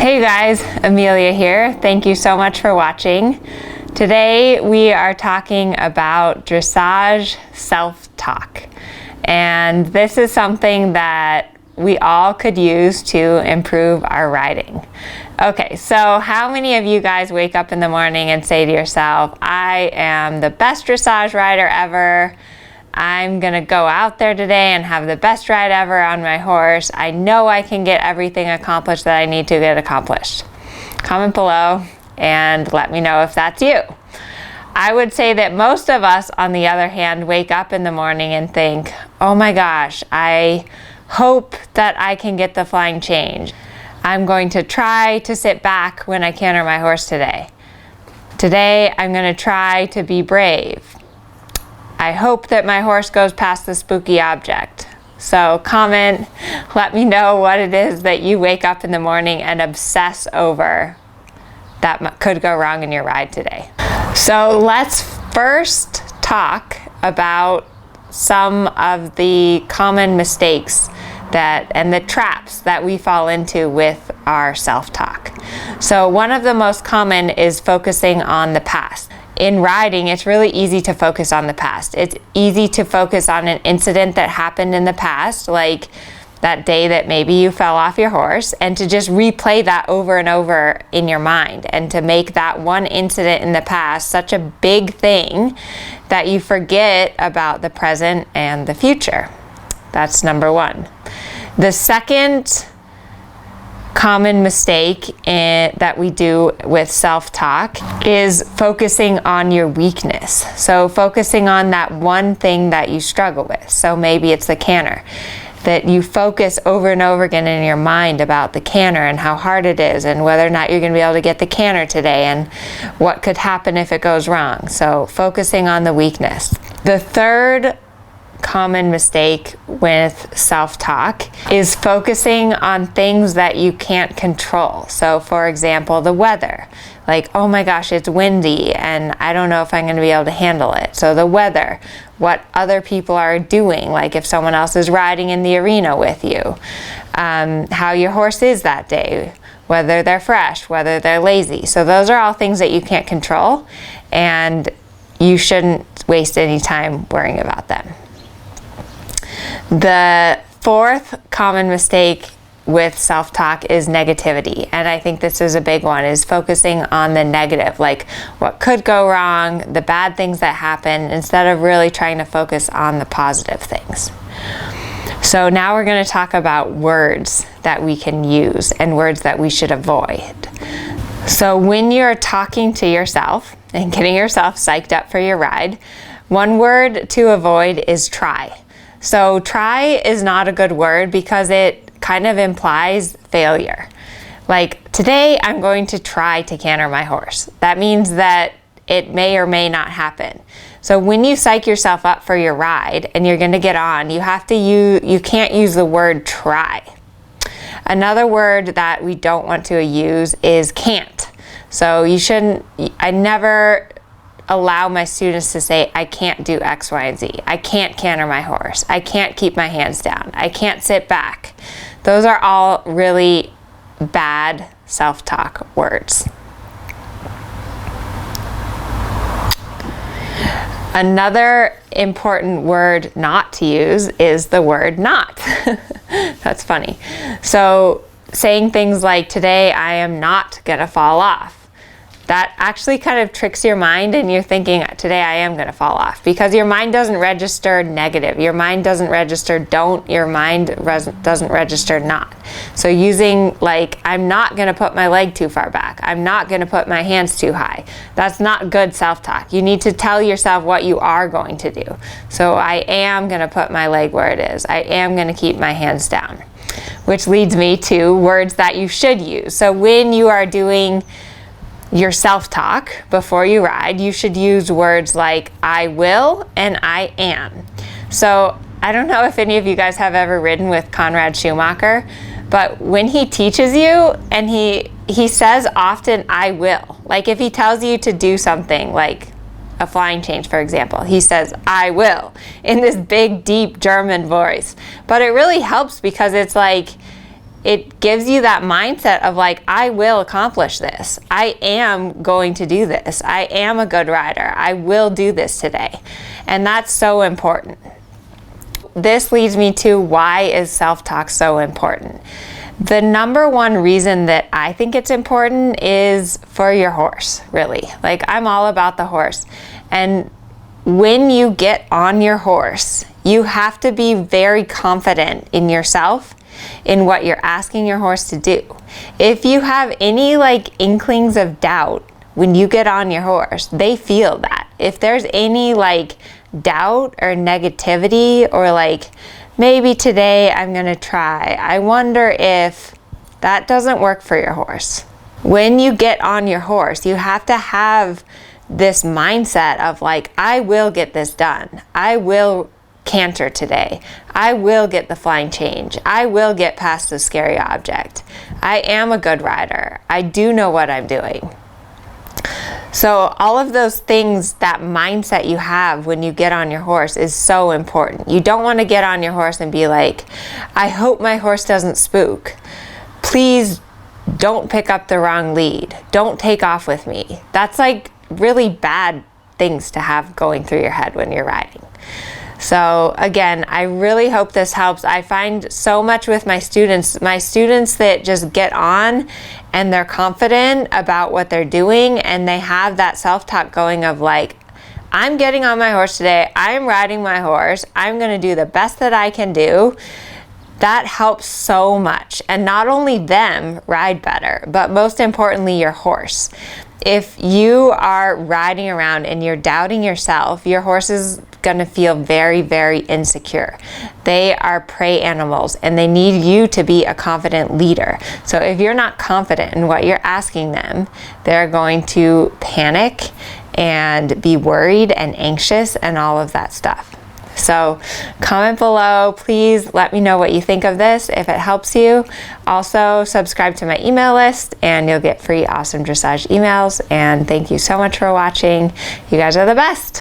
Hey guys, Amelia here. Thank you so much for watching. Today we are talking about dressage self-talk. And this is something that we all could use to improve our riding. Okay, so how many of you guys wake up in the morning and say to yourself, I am the best dressage rider ever. I'm gonna go out there today and have the best ride ever on my horse. I know I can get everything accomplished that I need to get accomplished. Comment below and let me know if that's you. I would say that most of us, on the other hand, wake up in the morning and think, oh my gosh, I hope that I can get the flying change. I'm going to try to sit back when I canter my horse today. Today, I'm gonna try to be brave. I hope that my horse goes past the spooky object. So comment, let me know what it is that you wake up in the morning and obsess over that could go wrong in your ride today. So let's first talk about some of the common mistakes and the traps that we fall into with our self-talk. So one of the most common is focusing on the past. In riding, it's really easy to focus on the past. It's easy to focus on an incident that happened in the past, like that day that maybe you fell off your horse, and to just replay that over and over in your mind, and to make that one incident in the past such a big thing that you forget about the present and the future. That's number one. The second common mistake that we do with self-talk is focusing on your weakness. So focusing on that one thing that you struggle with. So maybe it's the canter, that you focus over and over again in your mind about the canter and how hard it is and whether or not you're going to be able to get the canter today and what could happen if it goes wrong. So focusing on the weakness. The third common mistake with self-talk is focusing on things that you can't control. So for example, the weather. Like, oh my gosh, it's windy and I don't know if I'm going to be able to handle it. So the weather, what other people are doing, like if someone else is riding in the arena with you, how your horse is that day, whether they're fresh, whether they're lazy. So those are all things that you can't control, and you shouldn't waste any time worrying about them. The fourth common mistake with self-talk is negativity. And I think this is a big one, is focusing on the negative, like what could go wrong, the bad things that happen, instead of really trying to focus on the positive things. So now we're going to talk about words that we can use and words that we should avoid. So when you're talking to yourself and getting yourself psyched up for your ride, one word to avoid is try. So try is not a good word because it kind of implies failure. Like, today I'm going to try to canter my horse. That means that it may or may not happen. So when you psych yourself up for your ride and you're going to get on, you can't use the word try. Another word that we don't want to use is can't. So I never allow my students to say, I can't do X, Y, and Z. I can't canter my horse. I can't keep my hands down. I can't sit back. Those are all really bad self-talk words. Another important word not to use is the word not. That's funny. So saying things like, today I am not gonna fall off. That actually kind of tricks your mind, and you're thinking, today I am going to fall off, because your mind doesn't register negative. Your mind doesn't register don't, your mind doesn't register not. So using like, I'm not going to put my leg too far back. I'm not going to put my hands too high. That's not good self-talk. You need to tell yourself what you are going to do. So I am going to put my leg where it is. I am going to keep my hands down, which leads me to words that you should use. So when you are doing your self-talk before you ride, you should use words like I will and I am. So I don't know if any of you guys have ever ridden with Conrad Schumacher, but when he teaches you, and he says often I will. Like if he tells you to do something like a flying change, for example, he says I will in this big deep German voice. But it really helps because it's like, it gives you that mindset of like, I will accomplish this. I am going to do this. I am a good rider. I will do this today. And that's so important. This leads me to, why is self-talk so important? The number one reason that I think it's important is for your horse, really. Like, I'm all about the horse. And when you get on your horse, you have to be very confident in yourself, in what you're asking your horse to do. If you have any like inklings of doubt when you get on your horse, they feel that. If there's any like doubt or negativity, or like, maybe today I'm gonna try, I wonder if that doesn't work for your horse. When you get on your horse, you have to have this mindset of like, I will get this done. I will canter today. I will get the flying change. I will get past the scary object. I am a good rider. I do know what I'm doing. So all of those things, that mindset you have when you get on your horse is so important. You don't want to get on your horse and be like, I hope my horse doesn't spook. Please don't pick up the wrong lead. Don't take off with me. That's like really bad things to have going through your head when you're riding. So again, I really hope this helps. I find so much with my students that just get on and they're confident about what they're doing, and they have that self-talk going of like, I'm getting on my horse today, I'm riding my horse, I'm gonna do the best that I can do. That helps so much. And not only them ride better, but most importantly, your horse. If you are riding around and you're doubting yourself, your horse is going to feel very, very insecure. They are prey animals and they need you to be a confident leader. So if you're not confident in what you're asking them, they're going to panic and be worried and anxious and all of that stuff. So comment below, please let me know what you think of this, if it helps you. Also subscribe to my email list and you'll get free awesome dressage emails. And thank you so much for watching. You guys are the best.